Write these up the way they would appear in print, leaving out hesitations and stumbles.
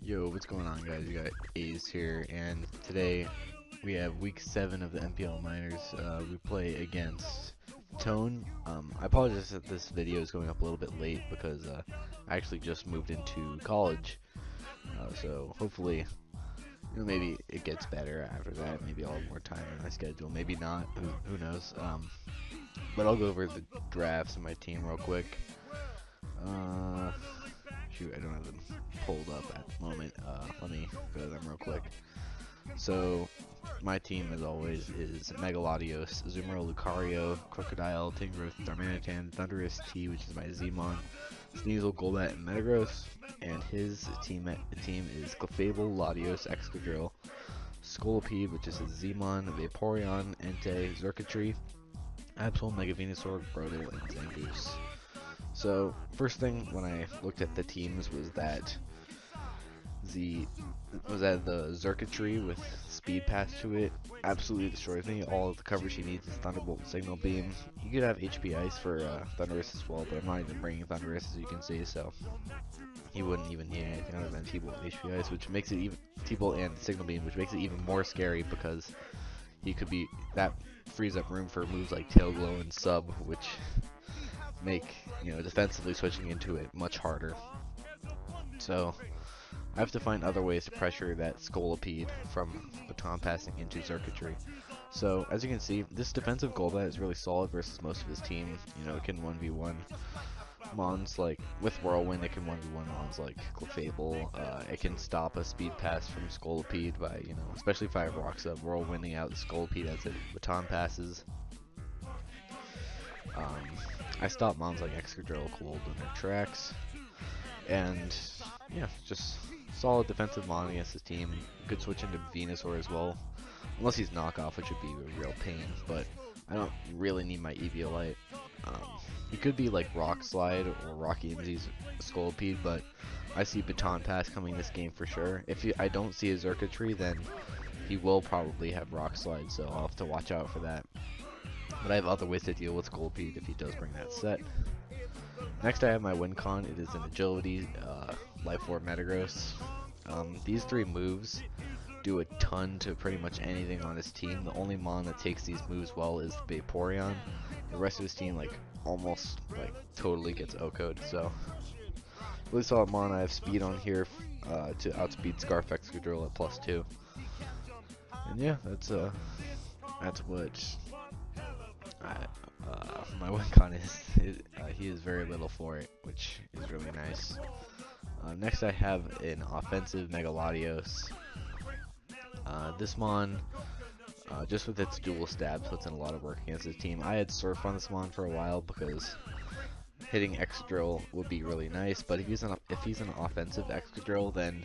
Yo, what's going on, guys? You got A's here, and today we have week 7 of the NPL minors. We play against Tone. I apologize that this video is going up a little bit late because I actually just moved into college. So hopefully, maybe it gets better after that. Maybe I'll have more time in my schedule. Maybe not. Who knows? But I'll go over the drafts of my team real quick. Shoot, I don't have them pulled up at the moment. Let me go to them real quick. So, my team, as always, is Megalodios, Azumarill, Lucario, Crocodile, Tingrowth, Darmanitan, Thundurus T, which is my Zmon, Sneasel, Golbat, and Metagross. And his team is Clefable, Latios, Excadrill, Scolipede, which is his Zmon, Vaporeon, Entei, Xurkitree, Absol, Mega Venusaur, Groudon, and Zangoose. So, first thing when I looked at the teams was that the Xurkitree with speed pass to it absolutely destroys me. All of the coverage he needs is Thunderbolt and Signal Beam. You could have HP Ice for Thundurus as well, but I'm not even bringing Thundurus, as you can see, so he wouldn't even need anything other than T-Bolt and HP Ice, which makes it even T-Bolt and Signal Beam, which makes it even more scary because he could be that frees up room for moves like Tail Glow and Sub, which make defensively switching into it much harder. So I have to find other ways to pressure that Scolipede from baton passing into Xurkitree. So as you can see, this defensive Golbat is really solid versus most of his team. It can 1v1 Mons like with Whirlwind. It can 1v1 Mons like Clefable. It can stop a speed pass from Scolipede by especially if I have Rocks up, Whirlwinding out the Scolipede as it baton passes. I stop Mons like Excadrill cold in their tracks, and yeah, just solid defensive Mon against his team. Could switch into Venusaur as well, unless he's knockoff, which would be a real pain, but I don't really need my Eviolite. He could be like Rock Slide or Rocky Imzi's Scolipede, but I see Baton Pass coming this game for sure. If I don't see a Xurkitree, then he will probably have Rock Slide, so I'll have to watch out for that. But I have other ways to deal with Scolipede if he does bring that set. Next I have my win con. It is an Agility, Life Orb, Metagross. These three moves do a ton to pretty much anything on his team. The only Mon that takes these moves well is Vaporeon. The rest of his team almost totally gets OHKO'd. So really solid Mon. I have speed on here to outspeed Scarf Excadrill at +2. And yeah, that's what my win con is. He is very little for it, which is really nice. Next I have an offensive Megalodios. This Mon, just with its dual stab, puts in a lot of work against his team. I had Surf on this Mon for a while because hitting Excadrill would be really nice, but if he's an offensive Excadrill, then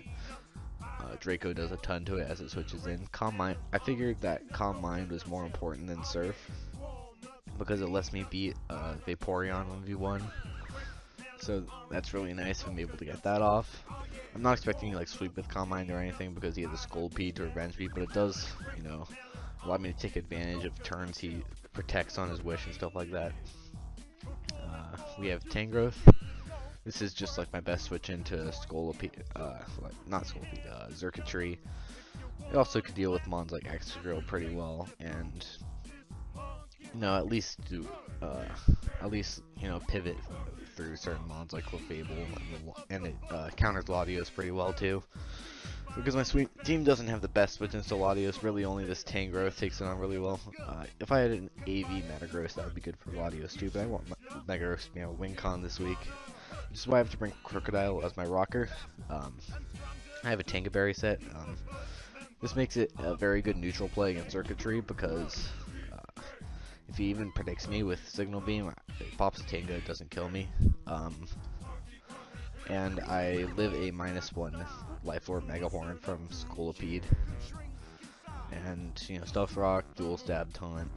Draco does a ton to it as it switches in. Calm Mind, I figured that Calm Mind was more important than Surf, because it lets me beat Vaporeon 1v1. So that's really nice if I'm able to get that off. I'm not expecting sweep with Calm Mind or anything because he has a Scolipede to revenge me, but it does, allow me to take advantage of turns he protects on his Wish and stuff like that. We have Tangrowth. This is just my best switch into Scolipede, not Scolipede, Xurkitree. It also could deal with Mons like Excadrill pretty well, and at least pivot through certain Mons like Clefable, and it counters Latios pretty well too. Because my team doesn't have the best switch into Latios, really only this Tangrowth takes it on really well. If I had an AV Metagross, that would be good for Latios too, but I want Metagross to be a win con this week. Which is why I have to bring Crocodile as my rocker. I have a Tangaberry set. This makes it a very good neutral play against Xurkitree because if he even predicts me with Signal Beam, it pops Tanga, it doesn't kill me. And I live a -1 Life Orb Mega Horn from Scolipede. And, Stuff Rock, Dual Stab, Taunt.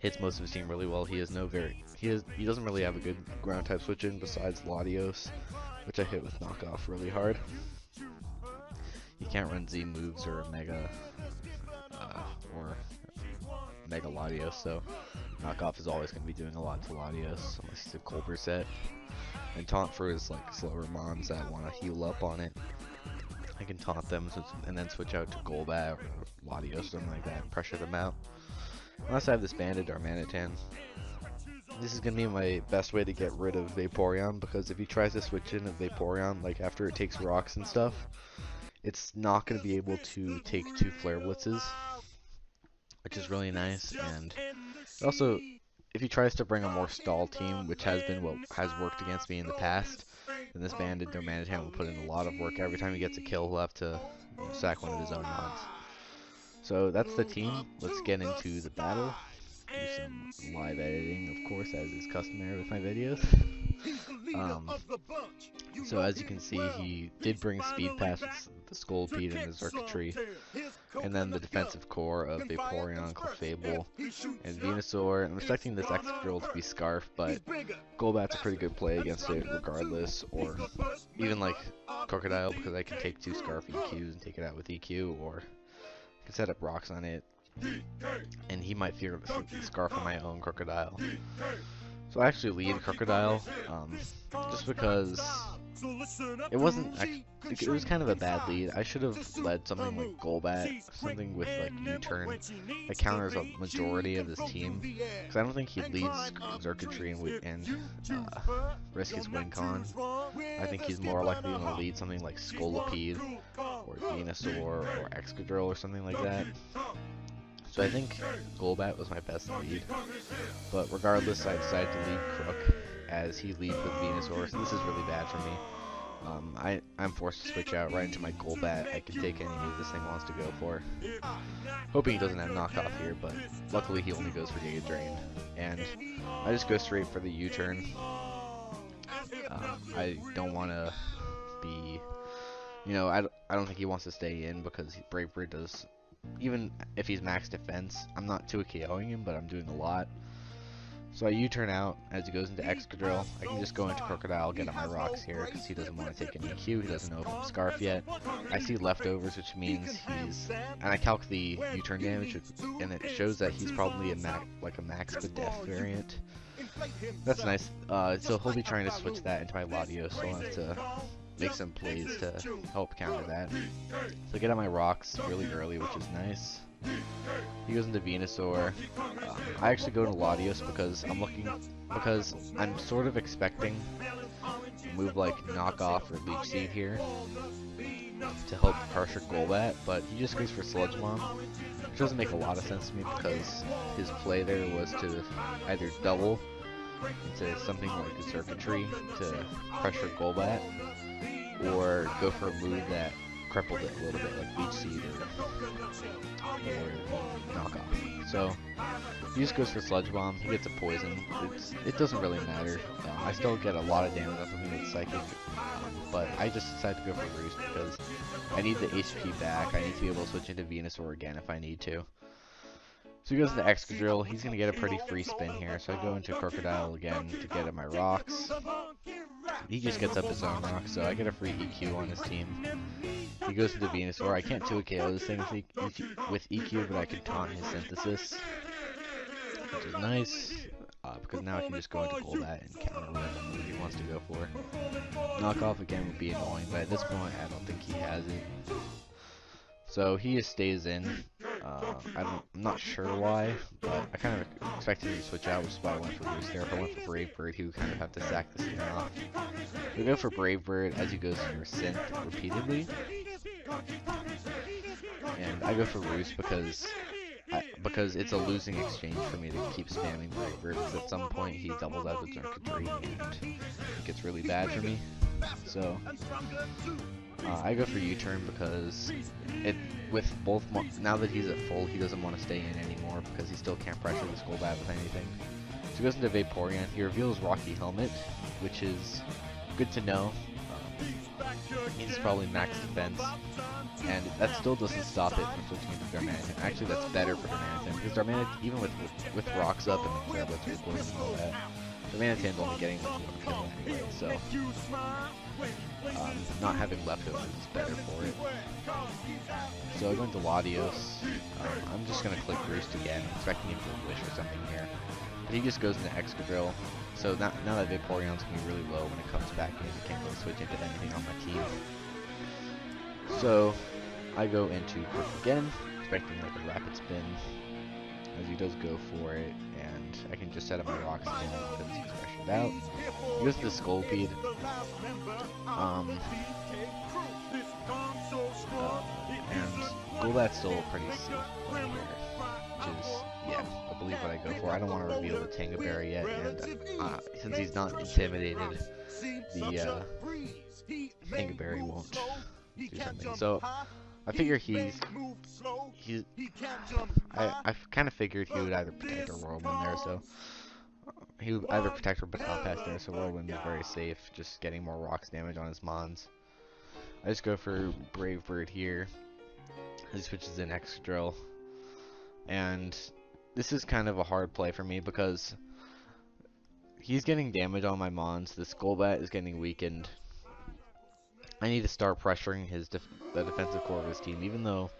Hits most of his team really well. He doesn't really have a good ground type switch in besides Latios, which I hit with Knockoff really hard. You can't run Z moves or Mega Latios, so Knockoff is always going to be doing a lot to Latios unless he's a Colbur set. And Taunt for his slower Mons that want to heal up on it. I can taunt them and then switch out to Golbat or Latios or something like that and pressure them out. Unless I have this banded or Manitan. This is going to be my best way to get rid of Vaporeon, because if he tries to switch in a Vaporeon, like after it takes rocks and stuff, it's not going to be able to take 2 Flare Blitzes, which is really nice. And also, if he tries to bring a more stall team, which has been what has worked against me in the past, then this banded Darmanitan will put in a lot of work. Every time he gets a kill, he'll have to sack one of his own mods. So that's the team. Let's get into the battle. Do some live editing, of course, as is customary with my videos. So as you can see, he did bring Speed Pass with the Scolipede and the Xurkitree, and then the defensive core of Vaporeon, Clefable, and Venusaur. I'm expecting this Excadrill to be Scarf, but Golbat's a pretty good play against it regardless, or even like Crocodile, because I can take 2 Scarf EQs and take it out with EQ, or I can set up rocks on it, and he might fear Scarf on my own Crocodile. So I actually lead Crocodile, just because it wasn't, it was kind of a bad lead. I should have led something like Golbat, something with like U-turn that counters a majority of this team, because I don't think he leads Xurkitree and risk his win con. I think he's more likely going to lead something like Scolipede or Venusaur or Excadrill or something like that. So I think Golbat was my best lead, but regardless, I decided to lead Crook as he leads with Venusaur, so this is really bad for me. I'm forced to switch out right into my Golbat. I can take any move this thing wants to go for. Hoping he doesn't have knockoff here, but luckily he only goes for Giga Drain, and I just go straight for the U-turn. I don't want to be, I don't think he wants to stay in, because Brave Bird does. Even if he's max defense, I'm not 2KOing him, but I'm doing a lot. So I U-turn out as he goes into Excadrill. I can just go into Crocodile, get on my rocks here, because he doesn't want to take an EQ. He doesn't know if I'm Scarf yet. I see leftovers, which means he's... And I calc the U-turn damage, and it shows that he's probably a max but def variant. That's nice. So he'll be trying to switch that into my Latios, so I'll have to make some plays to help counter that. So I get on my rocks really early, which is nice. He goes into Venusaur. I actually go to Latios because I'm sort of expecting a move like Knockoff or Leech Seed here to help pressure Golbat, but he just goes for Sludge Bomb, which doesn't make a lot of sense to me, because his play there was to either double into something like the Xurkitree to pressure Golbat, or go for a move that crippled it a little bit, like Leech Seed or Knockoff. So he just goes for Sludge Bomb. He gets a Poison. It doesn't really matter. I still get a lot of damage on something that's Psychic, but I just decided to go for Roost because I need the HP back. I need to be able to switch into Venusaur again if I need to. So he goes into Excadrill. He's going to get a pretty free spin here, so I go into Crocodile again to get at my rocks. He just gets up his own rock, so I get a free EQ on his team. He goes into Venusaur. I can't 2KO this thing with EQ, but I can taunt his Synthesis, which is nice, because now I can just go into Golbat and counter whatever move he wants to go for. Knockoff again would be annoying, but at this point I don't think he has it. So he just stays in. I'm not sure why, but I kind of expected him to switch out, which is why I went for Roost there. If I went for Brave Bird, he would kind of have to sack this thing off. We go for Brave Bird as he goes for Synth repeatedly. And I go for Roost because it's a losing exchange for me to keep spamming Brave Bird, because at some point he doubles out the Xurkitree and it gets really bad for me. So I go for U-turn because with both now that he's at full, he doesn't want to stay in anymore because he still can't pressure this Golbat with anything. So he goes into Vaporeon. He reveals Rocky Helmet, which is good to know. He's probably max defense, and that still doesn't stop it from switching into Darmanitan. Actually, that's better for Darmanitan, because Darmanitan, even with rocks up and the Flare Blitz recording and all that, Darmanitan's only getting like 1 kill anyway, so not having leftovers is better for it. So I go into Latios. I'm just going to click Roost again, expecting him to Wish or something here. But he just goes into Excadrill. So now that Vaporeon's going to be really low when it comes back in, I can't really switch into anything on my team. So I go into quick again, expecting like a rapid spin, as he does go for it, and I can just set up my rocks again because he's pressured out. He goes to the Sculpede. And Golbat's still pretty safe play here, which is, yeah, I believe what I go for. I don't want to reveal the Tanga Berry yet, and since he's not intimidated, the Tanga Berry won't do something. So I figure I kind of figured he would either protect or Whirlwind there, so he would either protect or Baton Pass there, so Whirlwind is very safe, just getting more rocks damage on his Mons. I just go for Brave Bird here. He switches in X-Drill, and this is kind of a hard play for me because he's getting damage on my Mons. The Golbat is getting weakened. I need to start pressuring the defensive core of his team, even though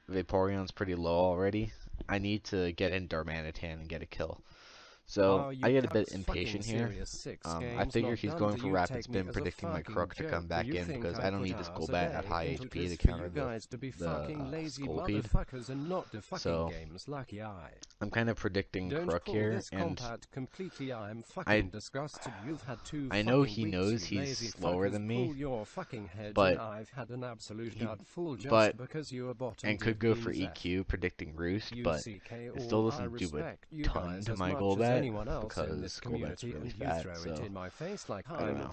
Vaporeon's pretty low already. I need to get in Darmanitan and get a kill. So I get a bit impatient here. I figure he's going for Rapid Spin, predicting my Crook to come back in because I don't need this Golbat at high HP to counter the Sculpede. So I'm kind of predicting Crook here, and I know he knows he's slower than me, but and could go for EQ, predicting Roost, but it still doesn't do a ton to my Golbat. Because Golbat's really fat, so I don't know.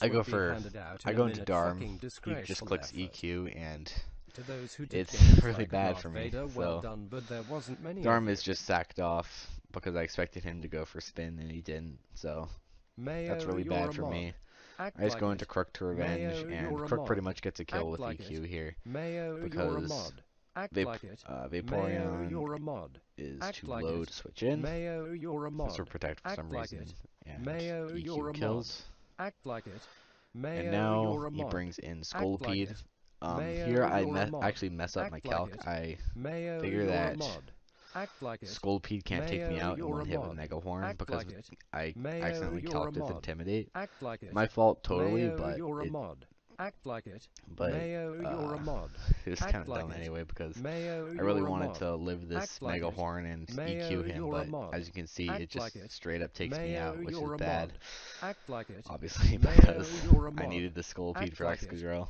I go into Darm, he just clicks EQ, and it's really bad for me, so Darm is just sacked off because I expected him to go for spin and he didn't, so that's really bad for me. I just go into Crook to revenge, and Crook pretty much gets a kill with EQ here, because Vaporeon is too low to switch in. Also protect for some reason. And EQ kills. And now he brings in Sculpede. Here I actually mess up my calc. I figure that Sculpede can't take me out in one hit with Mega Horn because I accidentally calced with Intimidate. My fault totally, but it was kind of dumb anyway because I really wanted to live this Mega Horn and EQ him, but as you can see, it just straight up takes me out, which is bad. Obviously, because I needed the Sculpede for Excadrill.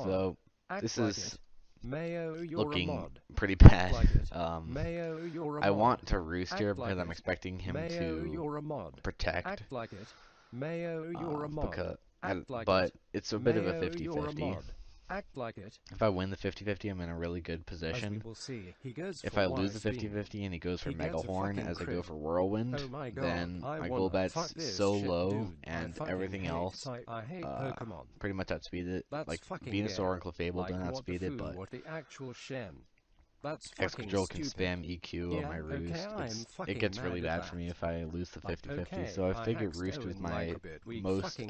So this is looking pretty bad. I want to Roost here because I'm expecting him to protect. But it's a bit of a 50-50. If I win the 50-50, I'm in a really good position. If I lose the 50-50 and he goes for Mega Horn as I go for Whirlwind, then my Golbat's so low and everything else pretty much outspeed it. Like Venusaur and Clefable don't outspeed it, but Excadrill can spam EQ on my Roost. It gets really bad for me if I lose the 50-50, so I figured Roost was my most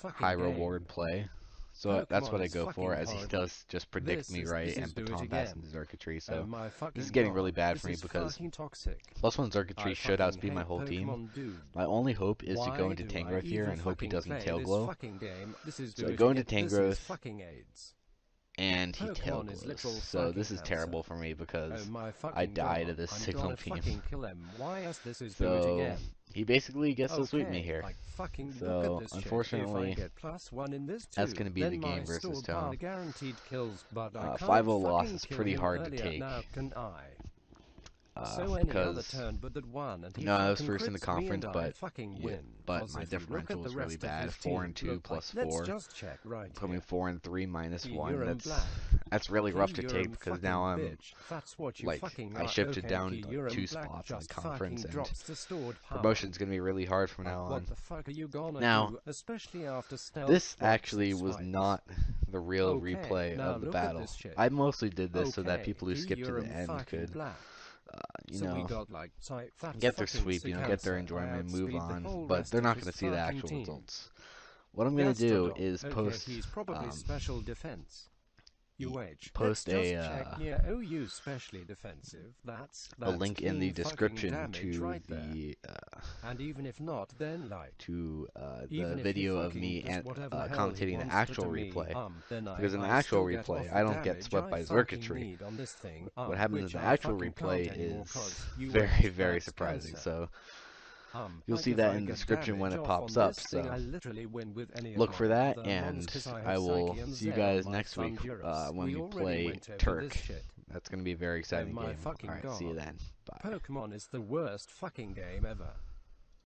high reward play. So that's what I go for, as he does just predict me right and Baton Pass into Circuitry. So this is getting really bad for me because +1 Circuitry should outspeed my whole team. My only hope is to go into Tangrowth here and hope he doesn't Tail Glow. So I go into Tangrowth and he Tail Glows. So this is terrible for me because I die to this Signal Beam. So he basically gets to sweep me here. So, unfortunately, that's going to be the game versus Tone. 5-0 loss is pretty hard to take. Because, I was first in the conference, but my differential was really bad. 4-2 plus 4. Coming 4-3 -1. That's really rough to take because now I'm I shifted down 2 spots in the conference, and promotion's gonna be really hard from now on. Now, this actually was not the real replay of the battle. I mostly did this so that people who skipped to the end could get their sweep, get their enjoyment, and move on, but they're not going to see the actual results. What I'm going to do is post post a OU specially defensive. That's link in the description damage to right the and even if not, then like the video of me and commentating the actual replay. Because in the actual replay, I don't get swept by circuitry. What happens in the actual replay is very, very surprising. So you'll see that in the description when it pops up. So look for that, and I will see you guys next week when we play Turk. That's going to be a very exciting game. Alright, see you then. Bye. Pokemon is the worst fucking game ever.